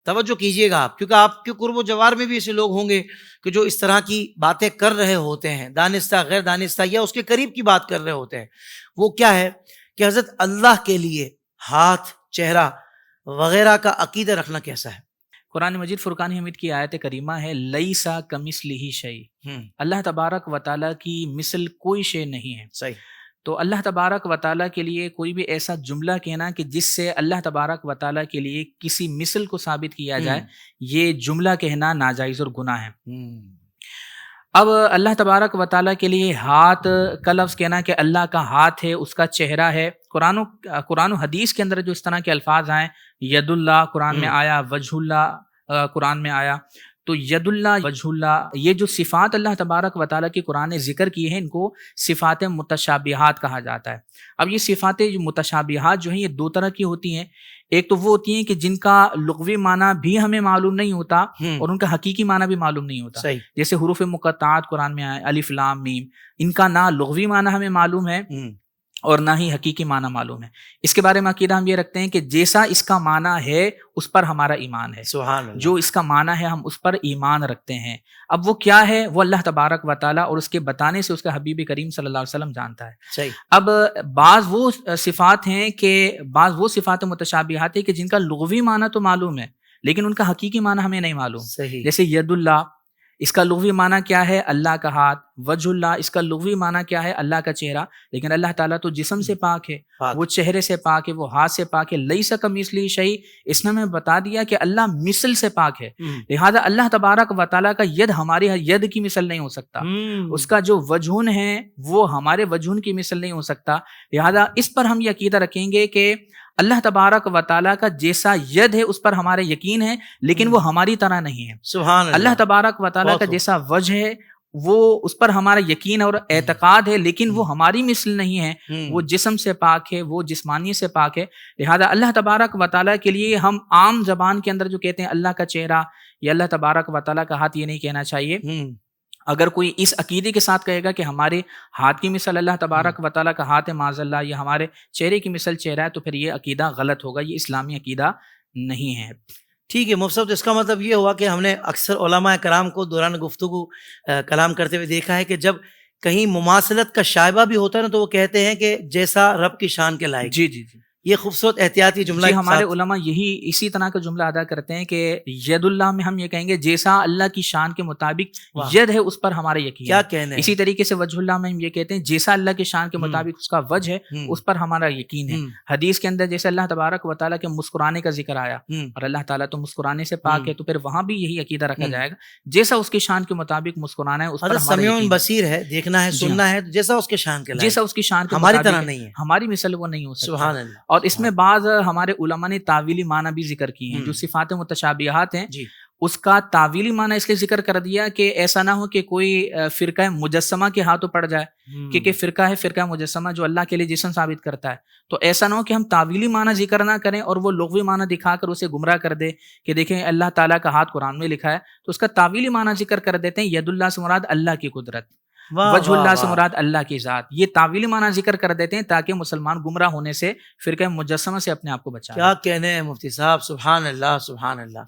توجہ کیجئے گا آپ، کیونکہ آپ کے قرب و جوار میں بھی ایسے لوگ ہوں گے کہ جو اس طرح کی باتیں کر رہے ہوتے ہیں، دانستہ غیر دانستہ، یا اس کے قریب کی بات کر رہے ہوتے ہیں۔ وہ کیا ہے کہ حضرت اللہ کے لیے ہاتھ، چہرہ وغیرہ کا عقیدہ رکھنا کیسا ہے؟ قرآن مجید فرقان حمید کی آیت کریمہ ہے لیسا کمثلہ شیء، اللہ تبارک و تعالیٰ کی مثل کوئی شے نہیں ہے۔ صحیح۔ تو اللہ تبارک و تعالیٰ کے لیے کوئی بھی ایسا جملہ کہنا کہ جس سے اللہ تبارک و تعالیٰ کے لیے کسی مثل کو ثابت کیا جائے، یہ جملہ کہنا ناجائز اور گناہ ہے۔ اب اللہ تبارک و تعالیٰ کے لیے ہاتھ کا لفظ کہنا کہ اللہ کا ہاتھ ہے، اس کا چہرہ ہے، قرآن و حدیث کے اندر جو اس طرح کے الفاظ آئیں، ید اللہ قرآن میں آیا، وجہ اللہ قرآن میں آیا، تو ید اللہ، وجہ اللہ، یہ جو صفات اللہ تبارک و تعالیٰ کی قرآن نے ذکر کی ہیں، ان کو صفات متشابہات کہا جاتا ہے۔ اب یہ صفات متشابہات جو ہیں یہ دو طرح کی ہوتی ہیں، ایک تو وہ ہوتی ہیں کہ جن کا لغوی معنی بھی ہمیں معلوم نہیں ہوتا اور ان کا حقیقی معنی بھی معلوم نہیں ہوتا، جیسے حروف مقطعات قرآن میں آئے، الف لام میم، ان کا نہ لغوی معنی ہمیں معلوم ہے اور نہ ہی حقیقی معنی معلوم ہے۔ اس کے بارے میں عقیدہ ہم یہ رکھتے ہیں کہ جیسا اس کا معنی ہے اس پر ہمارا ایمان ہے، سبحان اللہ۔ جو اس کا معنی ہے ہم اس پر ایمان رکھتے ہیں۔ اب وہ کیا ہے، وہ اللہ تبارک و تعالیٰ اور اس کے بتانے سے اس کا حبیب کریم صلی اللہ علیہ وسلم جانتا ہے۔ صحیح۔ اب بعض وہ صفات ہیں کہ بعض وہ صفات متشابہات ہیں کہ جن کا لغوی معنی تو معلوم ہے لیکن ان کا حقیقی معنی ہمیں نہیں معلوم۔ صحیح۔ جیسے ید اللہ، اس کا لغوی معنی کیا ہے؟ اللہ کا ہاتھ۔ وجہ اللہ، اس کا لغوی معنی کیا ہے؟ اللہ کا چہرہ، لیکن اللہ تعالیٰ تو جسم سے پاک ہے، وہ چہرے سے پاک ہے، وہ ہاتھ سے پاک ہے۔ لیس کمثلہ شیء، اس نے ہمیں بتا دیا کہ اللہ مثل سے پاک ہے، لہذا اللہ تبارک و تعالیٰ کا ید ہماری ید کی مثل نہیں ہو سکتا، اس کا جو وجہن ہے وہ ہمارے وجہن کی مثل نہیں ہو سکتا، لہذا اس پر ہم یہ عقیدہ رکھیں گے کہ اللہ تبارک و تعالیٰ کا جیسا ید ہے اس پر ہمارا یقین ہے لیکن وہ ہماری طرح نہیں ہے۔ سبحان اللہ۔ اللہ تبارک و تعالیٰ کا جیسا وجہ ہے وہ اس پر ہمارا یقین اور اعتقاد ہے لیکن وہ ہماری مثل نہیں ہے، وہ جسم سے پاک ہے، وہ جسمانی سے پاک ہے، لہذا اللہ تبارک و تعالیٰ کے لیے ہم عام زبان کے اندر جو کہتے ہیں اللہ کا چہرہ یا اللہ تبارک و تعالیٰ کا ہاتھ، یہ نہیں کہنا چاہیے۔ اگر کوئی اس عقیدے کے ساتھ کہے گا کہ ہمارے ہاتھ کی مثل اللہ تبارک و تعالیٰ کا ہاتھ ہے معاذ اللہ، یا ہمارے چہرے کی مثل چہرہ ہے، تو پھر یہ عقیدہ غلط ہوگا، یہ اسلامی عقیدہ نہیں ہے۔ ٹھیک ہے مفتی صاحب، تو اس کا مطلب یہ ہوا کہ ہم نے اکثر علماء کرام کو دوران گفتگو کلام کرتے ہوئے دیکھا ہے کہ جب کہیں مماثلت کا شائبہ بھی ہوتا ہے نا تو وہ کہتے ہیں کہ جیسا رب کی شان کے لائق۔ جی جی جی، یہ خوبصورت احتیاطی جملہ جی، ہمارے علماء یہی اسی طرح کا جملہ ادا کرتے ہیں کہ ید اللہ میں ہم یہ کہیں گے جیسا اللہ کی شان کے مطابق ید ہے اس پر ہمارا یقین کیا ہے۔ کہنے ہیں۔ اسی طریقے سے وجہ اللہ میں ہم یہ کہتے ہیں جیسا اللہ کی شان کے مطابق اس کا وجہ ہے اس پر ہمارا یقین ہے۔ حدیث کے اندر جیسے اللہ تبارک و تعالیٰ کے مسکرانے کا ذکر آیا اور اللہ تعالیٰ تو مسکرانے سے پاک ہے، تو پھر وہاں بھی یہی عقیدہ رکھا جائے گا جیسا اس کی شان کے مطابق مسکرانا ہے اس پر ہمارا سمیع یقین بصیر ہے، دیکھنا ہے، سننا ہے، جیسا اس کے شان کے لائق، جیسا اس کی شان کے ہماری مطابق طرح نہیں ہے، ہماری مثل وہ نہیں ہو سکتا۔ سبحان اللہ۔ اور اس میں بعض ہمارے علماء نے تعویلی معنی بھی ذکر کی ہیں، جو صفات متشابہات ہیں اس کا تعویلی معنی اس لیے ذکر کر دیا کہ ایسا نہ ہو کہ کوئی فرقہ مجسمہ کے ہاتھوں پڑ جائے، کیونکہ فرقہ ہے فرقہ مجسمہ جو اللہ کے لیے جسم ثابت کرتا ہے، تو ایسا نہ ہو کہ ہم تعویلی معنی ذکر نہ کریں اور وہ لغوی معنی دکھا کر اسے گمراہ کر دے کہ دیکھیں اللہ تعالیٰ کا ہاتھ قرآن میں لکھا ہے تو اس کا تعویلی معنی ذکر کر دیتے ہیں، ید اللہ سے مراد اللہ کی قدرت، وجہ اللہ سے مراد اللہ کی ذات، یہ تعویلی معنی ذکر کر دیتے ہیں تاکہ مسلمان گمراہ ہونے سے فرقہ مجسمہ سے اپنے آپ کو بچائے۔ کیا کہنے ہیں مفتی صاحب، سبحان اللہ سبحان اللہ۔